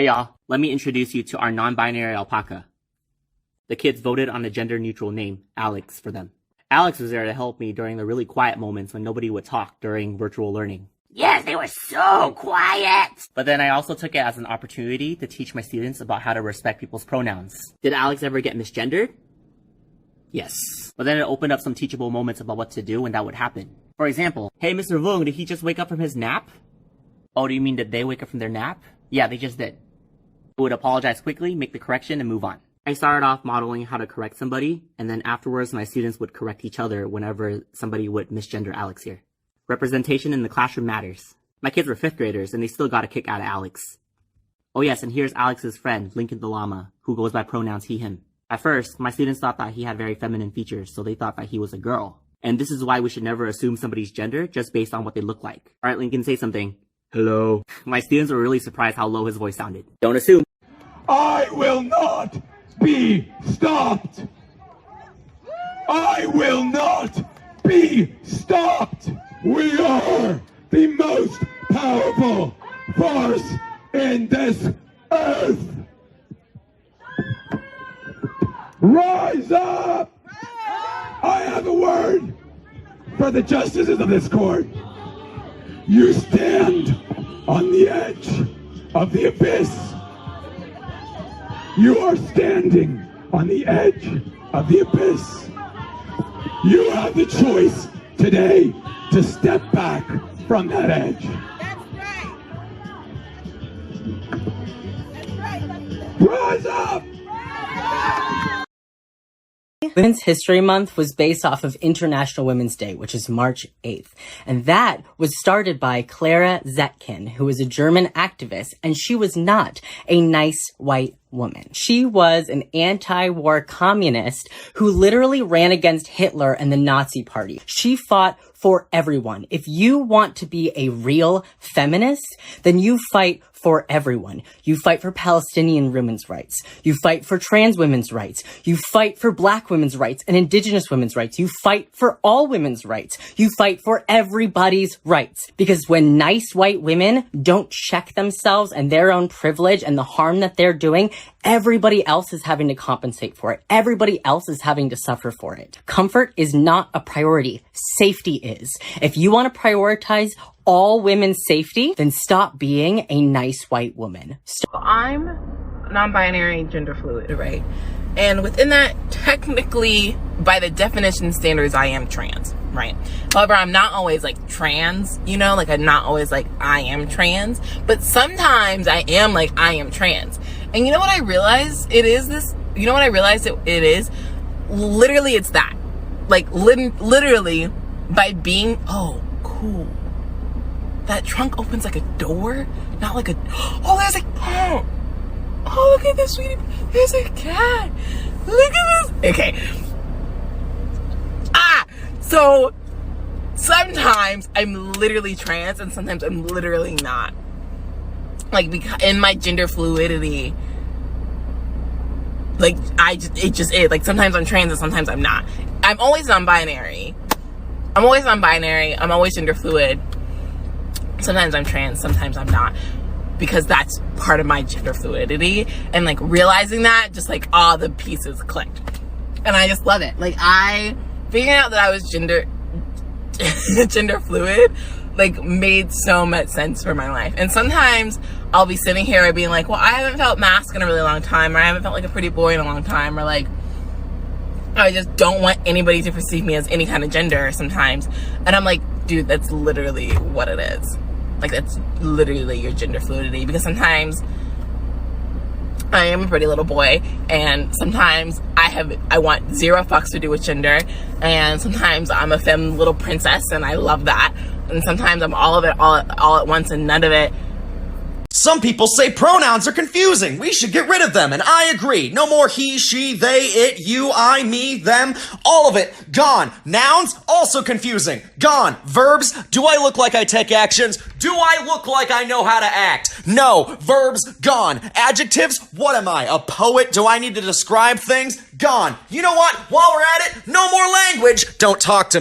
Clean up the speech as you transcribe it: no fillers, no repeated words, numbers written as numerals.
Hey y'all, let me introduce you to our non-binary alpaca. The kids voted on a gender-neutral name, Alex, for them. Alex was there to help me during the really quiet moments when nobody would talk during virtual learning. Yes, they were so quiet! But then I also took it as an opportunity to teach my students about how to respect people's pronouns. Did Alex ever get misgendered? Yes. But then it opened up some teachable moments about what to do when that would happen. For example, hey Mr. Vung, did he just wake up from his nap? Oh, do you mean did they wake up from their nap? Yeah, they just did. I would apologize quickly, make the correction, and move on. I started off modeling how to correct somebody, and then afterwards my students would correct each other whenever somebody would misgender Alex here. Representation in the classroom matters. My kids were 5th graders, and they still got a kick out of Alex. Oh yes, and here's Alex's friend, Lincoln the Llama, who goes by pronouns he, him. At first, my students thought that he had very feminine features, so they thought that he was a girl. And this is why we should never assume somebody's gender just based on what they look like. Alright, Lincoln, say something. Hello. My students were really surprised how low his voice sounded. Don't assume. I will not be stopped. I will not be stopped. We are the most powerful force in this earth. Rise up! I have a word for the justices of this court. You stand on the edge of the abyss. You are standing on the edge of the abyss. You have the choice today to step back from that edge. That's right. Rise up! Women's History Month was based off of International Women's Day, which is March 8th. And that was started by Clara Zetkin, who was a German activist, and she was not a nice white woman. She was an anti-war communist who literally ran against Hitler and the Nazi Party. She fought for everyone. If you want to be a real feminist, then you fight for everyone. You fight for Palestinian women's rights. You fight for trans women's rights. You fight for Black women's rights and Indigenous women's rights. You fight for all women's rights. You fight for everybody's rights. Because when nice white women don't check themselves and their own privilege and the harm that they're doing, everybody else is having to compensate for it. Everybody else is having to suffer for it. Comfort is not a priority. Safety is. If you want to prioritize all women's safety, then stop being a nice white woman. I'm non-binary, gender fluid, right? And within that, technically, by the definition standards, I am trans, right? However, I'm not always like trans, you know, like I'm not always like I am trans, but sometimes I am like I am trans. And you know what I realized it is this? You know what I realized it is? Literally, it's that. Like, literally, by being, oh, cool. That trunk opens like a door, not like a, oh, there's a cat. Oh, look at this, sweetie. There's a cat. Look at this. Okay. So sometimes I'm literally trans and sometimes I'm literally not. Like, because in my gender fluidity, like, it just is. Like, sometimes I'm trans and sometimes I'm not. I'm always non-binary. I'm always gender fluid. Sometimes I'm trans, sometimes I'm not, because that's part of my gender fluidity. And like realizing that, just like all the pieces clicked, and I just love it. Like, I figuring out that I was gender fluid, like, made so much sense for my life. And sometimes I'll be sitting here and being like, well, I haven't felt masc in a really long time, or I haven't felt like a pretty boy in a long time, or like I just don't want anybody to perceive me as any kind of gender sometimes. And I'm like, dude, that's literally what it is. Like, that's literally your gender fluidity. Because sometimes I am a pretty little boy, and sometimes I want zero fucks to do with gender, and sometimes I'm a femme little princess, and I love that. And sometimes I'm all of it all at once, and none of it. Some people say pronouns are confusing. We should get rid of them, and I agree. No more he, she, they, it, you, I, me, them. All of it. Gone. Nouns, also confusing. Gone. Verbs, do I look like I take actions? Do I look like I know how to act? No. Verbs, gone. Adjectives, what am I? A poet? Do I need to describe things? Gone. You know what? While we're at it, no more language. Don't talk to me.